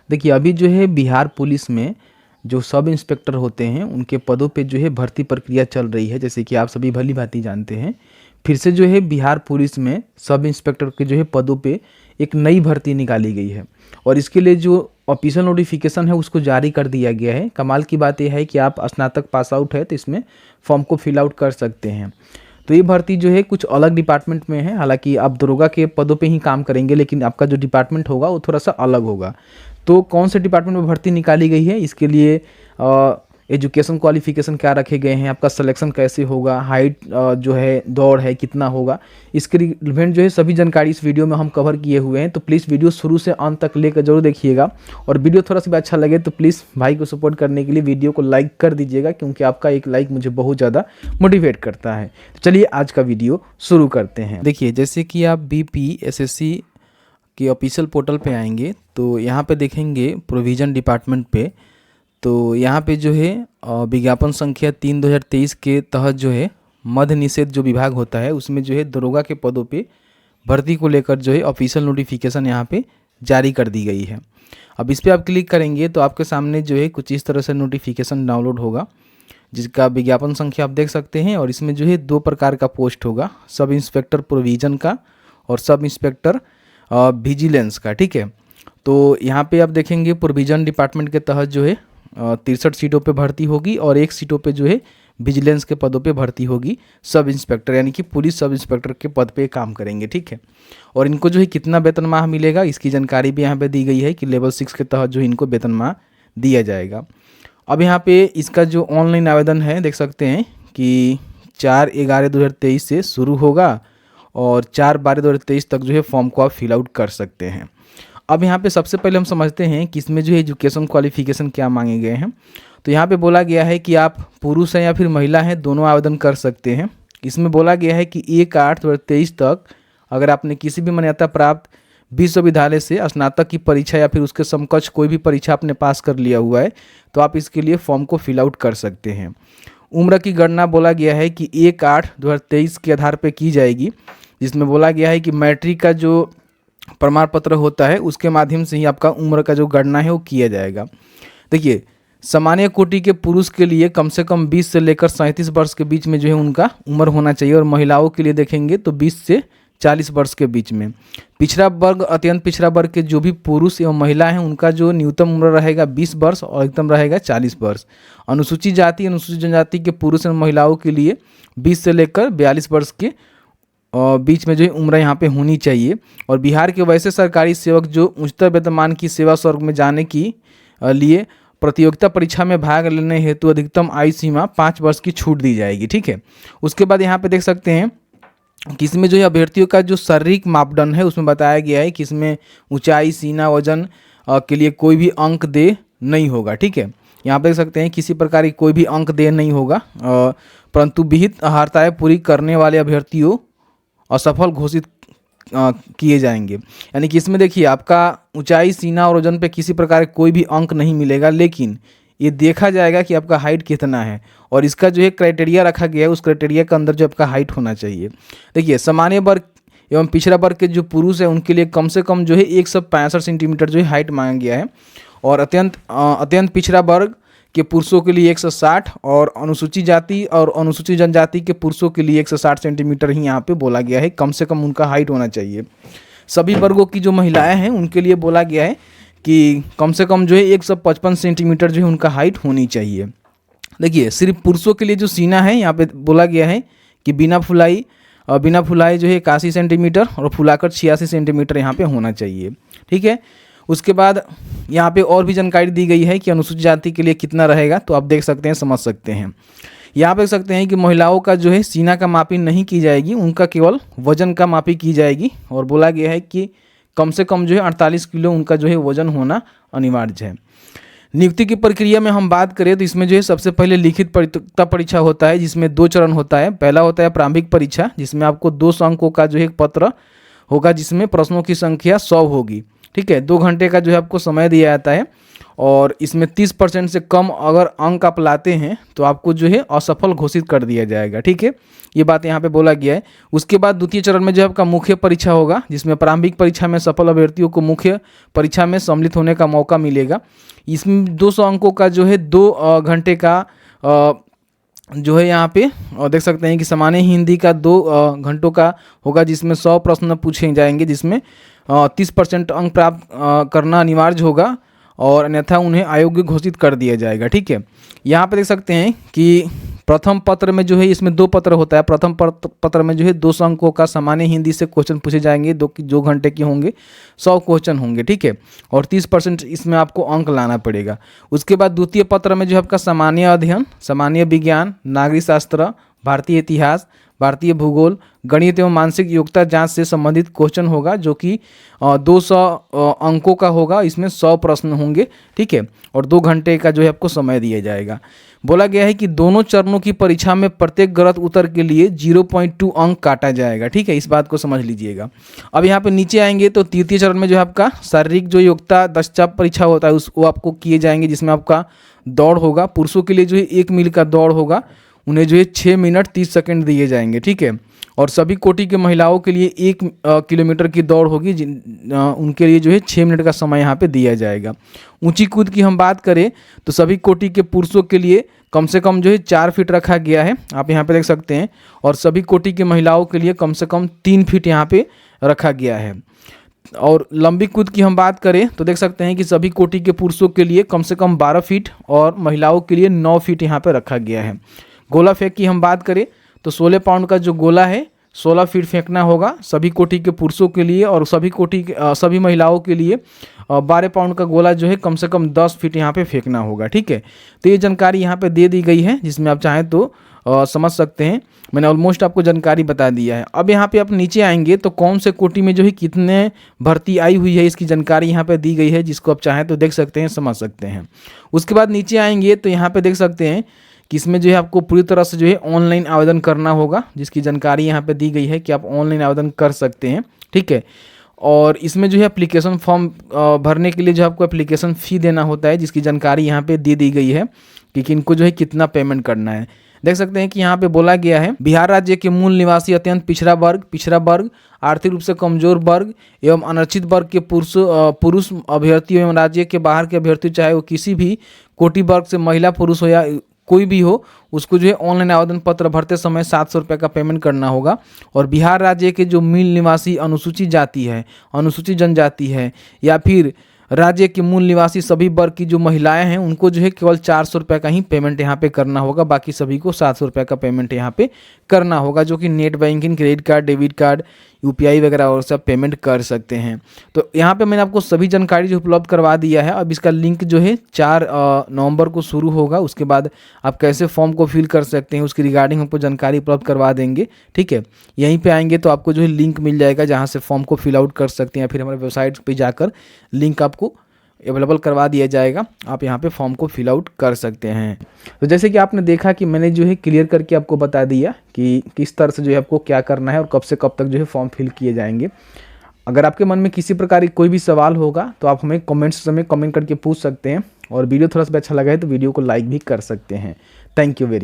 देखिए अभी जो है बिहार पुलिस में जो सब इंस्पेक्टर होते हैं उनके पदों पे जो है भर्ती प्रक्रिया चल रही है, जैसे कि आप सभी भली भांति जानते हैं। फिर से जो है बिहार पुलिस में सब इंस्पेक्टर के जो है पदों पे एक नई भर्ती निकाली गई है और इसके लिए जो ऑफिशियल नोटिफिकेशन है उसको जारी कर दिया गया है। कमाल की बात यह है कि आप स्नातक पास आउट है तो इसमें फॉर्म को फिल आउट कर सकते हैं। तो ये भर्ती जो है कुछ अलग डिपार्टमेंट में है, हालांकि आप दरोगा के पदों पे ही काम करेंगे लेकिन आपका जो डिपार्टमेंट होगा वो थोड़ा सा अलग होगा। तो कौन से डिपार्टमेंट में भर्ती निकाली गई है, इसके लिए एजुकेशन क्वालिफिकेशन क्या रखे गए हैं, आपका सिलेक्शन कैसे होगा, हाइट जो है दौड़ है कितना होगा, इसके रिलेवेंट जो है सभी जानकारी इस वीडियो में हम कवर किए हुए हैं। तो प्लीज़ वीडियो शुरू से अंत तक लेकर जरूर देखिएगा और वीडियो थोड़ा सा भी अच्छा लगे तो प्लीज़ भाई को सपोर्ट करने के लिए वीडियो को लाइक कर दीजिएगा, क्योंकि आपका एक लाइक मुझे बहुत ज़्यादा मोटिवेट करता है। तो चलिए आज का वीडियो शुरू करते हैं। देखिए जैसे कि आप BPSSC के ऑफिशियल पोर्टल पे आएंगे तो यहाँ पे देखेंगे प्रोविज़न डिपार्टमेंट पे, तो यहाँ पे जो है विज्ञापन संख्या 3/2023 के तहत जो है मद्य निषेध जो विभाग होता है उसमें जो है दरोगा के पदों पे भर्ती को लेकर जो है ऑफिशियल नोटिफिकेशन यहाँ पे जारी कर दी गई है। अब इस पर आप क्लिक करेंगे तो आपके सामने जो है कुछ इस तरह से नोटिफिकेशन डाउनलोड होगा, जिसका विज्ञापन संख्या आप देख सकते हैं। और इसमें जो है 2 प्रकार का पोस्ट होगा, सब इंस्पेक्टर प्रोविज़न का और सब इंस्पेक्टर विजिलेंस का। ठीक है, तो यहाँ पे आप देखेंगे प्रोविज़न डिपार्टमेंट के तहत जो है 63 सीटों पे भर्ती होगी और 1 सीटों पे जो है विजिलेंस के पदों पे भर्ती होगी सब इंस्पेक्टर, यानी कि पुलिस सब इंस्पेक्टर के पद पे काम करेंगे। ठीक है, और इनको जो है कितना वेतन माह मिलेगा इसकी जानकारी भी यहाँ पे दी गई है कि लेवल 6 के तहत जो है इनको वेतन माह दिया जाएगा। अब यहाँ पे इसका जो ऑनलाइन आवेदन है देख सकते हैं कि 4/11/2023 से शुरू होगा और 4/12/2023 तक जो है फॉर्म को आप फिल आउट कर सकते हैं। अब यहाँ पे सबसे पहले हम समझते हैं कि इसमें जो है एजुकेशन क्वालिफिकेशन क्या मांगे गए हैं। तो यहाँ पे बोला गया है कि आप पुरुष हैं या फिर महिला हैं, दोनों आवेदन कर सकते हैं। इसमें बोला गया है कि 1/8/2023 तक अगर आपने किसी भी मान्यता प्राप्त विश्वविद्यालय से स्नातक की परीक्षा या फिर उसके समकक्ष कोई भी परीक्षा आपने पास कर लिया हुआ है तो आप इसके लिए फॉर्म को फिल आउट कर सकते हैं। उम्र की गणना बोला गया है कि 1/8/2023 के आधार पर की जाएगी, जिसमें बोला गया है कि मैट्रिक का जो प्रमाण पत्र होता है उसके माध्यम से ही आपका उम्र का जो गणना है वो किया जाएगा। देखिए सामान्य कोटि के पुरुष के लिए कम से कम 20 से लेकर 37 वर्ष के बीच में जो है उनका उम्र होना चाहिए और महिलाओं के लिए देखेंगे तो 20 से 40 वर्ष के बीच में। पिछड़ा वर्ग अत्यंत पिछड़ा वर्ग के जो भी पुरुष एवं महिला हैं उनका जो न्यूनतम उम्र रहेगा 20 वर्ष और अधिकतम रहेगा 40 वर्ष। अनुसूचित जाति अनुसूचित जनजाति के पुरुष एवं महिलाओं के लिए 20 से लेकर 42 वर्ष के बीच में जो है उम्र यहाँ पे होनी चाहिए। और बिहार के वैसे सरकारी सेवक जो उच्चतर वेतनमान की सेवा स्वर्ग में जाने की लिए प्रतियोगिता परीक्षा में भाग लेने हेतु अधिकतम आयु सीमा 5 वर्ष की छूट दी जाएगी। ठीक है, उसके बाद यहाँ पे देख सकते हैं कि इसमें जो है अभ्यर्थियों का जो शारीरिक मापदंड है उसमें बताया गया है कि इसमें ऊंचाई सीना वजन के लिए कोई भी अंक देय नहीं होगा। ठीक है, यहाँ पे देख सकते हैं किसी प्रकार की कोई भी अंक देय नहीं होगा, परंतु विहित अर्हताएं पूरी करने वाले अभ्यर्थियों असफल घोषित किए जाएंगे। यानी कि इसमें देखिए आपका ऊंचाई सीना और वजन पे किसी प्रकार कोई भी अंक नहीं मिलेगा, लेकिन ये देखा जाएगा कि आपका हाइट कितना है और इसका जो है क्राइटेरिया रखा गया है उस क्राइटेरिया के अंदर जो आपका हाइट होना चाहिए। देखिए सामान्य वर्ग एवं पिछड़ा वर्ग के जो पुरुष है उनके लिए कम से कम जो है 165 सेंटीमीटर जो है हाइट मांगा गया है और अत्यंत पिछड़ा वर्ग के पुरुषों के लिए 160 और अनुसूचित जाति और अनुसूचित जनजाति के पुरुषों के लिए 160 सेंटीमीटर ही यहाँ पे बोला गया है कम से कम उनका हाइट होना चाहिए। सभी वर्गों की जो महिलाएं हैं उनके लिए बोला गया है कि कम से कम जो है 155 सेंटीमीटर जो है उनका हाइट होनी चाहिए। देखिए सिर्फ पुरुषों के लिए जो सीना है यहाँ पे बोला गया है कि बिना फुलाई जो है 81 सेंटीमीटर और फुलाकर 86 सेंटीमीटर यहाँ पे होना चाहिए। ठीक है, उसके बाद यहाँ पे और भी जानकारी दी गई है कि अनुसूचित जाति के लिए कितना रहेगा, तो आप देख सकते हैं समझ सकते हैं। यहाँ पे देख सकते हैं कि महिलाओं का जो है सीना का मापी नहीं की जाएगी, उनका केवल वजन का मापी की जाएगी और बोला गया है कि कम से कम जो है 48 किलो उनका जो है वजन होना अनिवार्य है। नियुक्ति की प्रक्रिया में हम बात करें तो इसमें जो है सबसे पहले लिखित पात्रता परीक्षा होता है जिसमें 2 चरण होता है। पहला होता है प्रारंभिक परीक्षा जिसमें आपको 200 अंकों का जो है एक पत्र होगा जिसमें प्रश्नों की संख्या 100 होगी। ठीक है। 2 घंटे का जो है आपको समय दिया जाता है और इसमें 30% से कम अगर अंक आप लाते हैं तो आपको जो है असफल घोषित कर दिया जाएगा, ठीक है। ये बात यहाँ पे बोला गया है। उसके बाद द्वितीय चरण में जो आपका मुख्य परीक्षा होगा, जिसमें प्रारंभिक परीक्षा में सफल अभ्यर्थियों को मुख्य परीक्षा में सम्मिलित होने का मौका मिलेगा। इसमें 200 अंकों का जो है 2 घंटे का जो है यहाँ पे देख सकते हैं कि सामान्य हिंदी का 2 घंटों का होगा, जिसमें 100 प्रश्न पूछे जाएंगे, जिसमें 30% अंक प्राप्त करना अनिवार्य होगा और अन्यथा उन्हें अयोग्य घोषित कर दिया जाएगा, ठीक है। यहाँ पे देख सकते हैं कि प्रथम पत्र में जो है इसमें 2 पत्र होता है। प्रथम पत्र में जो है 200 अंकों का सामान्य हिंदी से क्वेश्चन पूछे जाएंगे, 2 घंटे के होंगे, 100 क्वेश्चन होंगे, ठीक है, और 30% इसमें आपको अंक लाना पड़ेगा। उसके बाद द्वितीय पत्र में जो है आपका सामान्य अध्ययन, सामान्य विज्ञान, नागरिक शास्त्र, भारतीय इतिहास, भारतीय भूगोल, गणित एवं मानसिक योग्यता जांच से संबंधित क्वेश्चन होगा, जो कि 200 अंकों का होगा। इसमें 100 प्रश्न होंगे, ठीक है, और 2 घंटे का जो है आपको समय दिया जाएगा। बोला गया है कि दोनों चरणों की परीक्षा में प्रत्येक गलत उत्तर के लिए 0.2 अंक काटा जाएगा, ठीक है। इस बात को समझ लीजिएगा। अब यहाँ पे नीचे आएंगे तो तृतीय चरण में जो है आपका शारीरिक जो योग्यता दक्षता परीक्षा होता है वो आपको किए जाएंगे, जिसमें आपका दौड़ होगा। पुरुषों के लिए जो है 1 मील का दौड़ होगा, उन्हें जो है 6 मिनट 30 सेकंड दिए जाएंगे, ठीक है। और सभी कोटि के महिलाओं के लिए 1 किलोमीटर की दौड़ होगी, उनके लिए जो है 6 मिनट का समय यहाँ पे दिया जाएगा। ऊंची कूद की हम बात करें तो सभी कोटि के पुरुषों के लिए कम से कम जो है 4 फीट रखा गया है, आप यहाँ पे देख सकते हैं, और सभी कोटि के महिलाओं के लिए कम से कम 3 फीट यहाँ पे रखा गया है। और लंबी कूद की हम बात करें तो देख सकते हैं कि सभी कोटि के पुरुषों के लिए कम से कम 12 फीट और महिलाओं के लिए 9 फीट यहाँ पे रखा गया है। गोला फेंक की हम बात करें तो 16 पाउंड का जो गोला है 16 फीट फेंकना होगा सभी कोटि के पुरुषों के लिए, और सभी महिलाओं के लिए 12 पाउंड का गोला जो है कम से कम 10 फीट यहाँ पे फेंकना होगा, ठीक है। तो ये जानकारी यहाँ पे दे दी गई है, जिसमें आप चाहें तो समझ सकते हैं। मैंने ऑलमोस्ट आपको जानकारी बता दिया है। अब यहाँ पे आप नीचे आएंगे तो कौन से कोटि में जो है कितने भर्ती आई हुई है इसकी जानकारी यहाँ पे दी गई है, जिसको आप चाहें तो देख सकते हैं, समझ सकते हैं। उसके बाद नीचे आएंगे तो यहाँ पे देख सकते हैं कि इसमें जो है आपको पूरी तरह से जो है ऑनलाइन आवेदन करना होगा, जिसकी जानकारी यहाँ पे दी गई है कि आप ऑनलाइन आवेदन कर सकते हैं, ठीक है। और इसमें जो है एप्लीकेशन फॉर्म भरने के लिए जो आपको एप्लीकेशन फ़ी देना होता है, जिसकी जानकारी यहाँ पे दी गई है कि किनको जो है कितना पेमेंट करना है। देख सकते हैं कि यहाँ पे बोला गया है बिहार राज्य के मूल निवासी अत्यंत पिछड़ा वर्ग, आर्थिक रूप से कमजोर वर्ग एवं अनारक्षित वर्ग के पुरुष अभ्यर्थी एवं राज्य के बाहर के अभ्यर्थी, चाहे वो किसी भी कोटि वर्ग से महिला पुरुष हो या कोई भी हो, उसको जो है ऑनलाइन आवेदन पत्र भरते समय 700 रुपये का पेमेंट करना होगा। और बिहार राज्य के जो मूल निवासी अनुसूचित जाति है, अनुसूचित जनजाति है, या फिर राज्य के मूल निवासी सभी वर्ग की जो महिलाएं हैं, उनको जो है केवल 400 रुपये का ही पेमेंट यहाँ पे करना होगा। बाकी सभी को 700 रुपये का पेमेंट यहाँ पे करना होगा, जो कि net banking, credit card, debit card, UPI वगैरह और सब पेमेंट कर सकते हैं। तो यहाँ पे मैंने आपको सभी जानकारी जो उपलब्ध करवा दिया है। अब इसका लिंक जो है 4 नवंबर को शुरू होगा। उसके बाद आप कैसे फॉर्म को फिल कर सकते हैं उसकी रिगार्डिंग हमको जानकारी उपलब्ध करवा देंगे, ठीक है। यहीं पे आएंगे तो आपको जो है लिंक मिल जाएगा, जहाँ से फॉर्म को फिल आउट कर सकते हैं, फिर हमारे वेबसाइट पे जाकर लिंक आपको अवेलेबल करवा दिया जाएगा, आप यहाँ पे फॉर्म को फिल आउट कर सकते हैं। तो जैसे कि आपने देखा कि मैंने जो है क्लियर करके आपको बता दिया कि किस तरह से जो है आपको क्या करना है और कब से कब तक जो है फॉर्म फिल किए जाएंगे। अगर आपके मन में किसी प्रकार की कोई भी सवाल होगा तो आप हमें कमेंट्स में कमेंट करके पूछ सकते हैं, और वीडियो थोड़ा सा अच्छा लगा है तो वीडियो को लाइक भी कर सकते हैं। Thank you very much.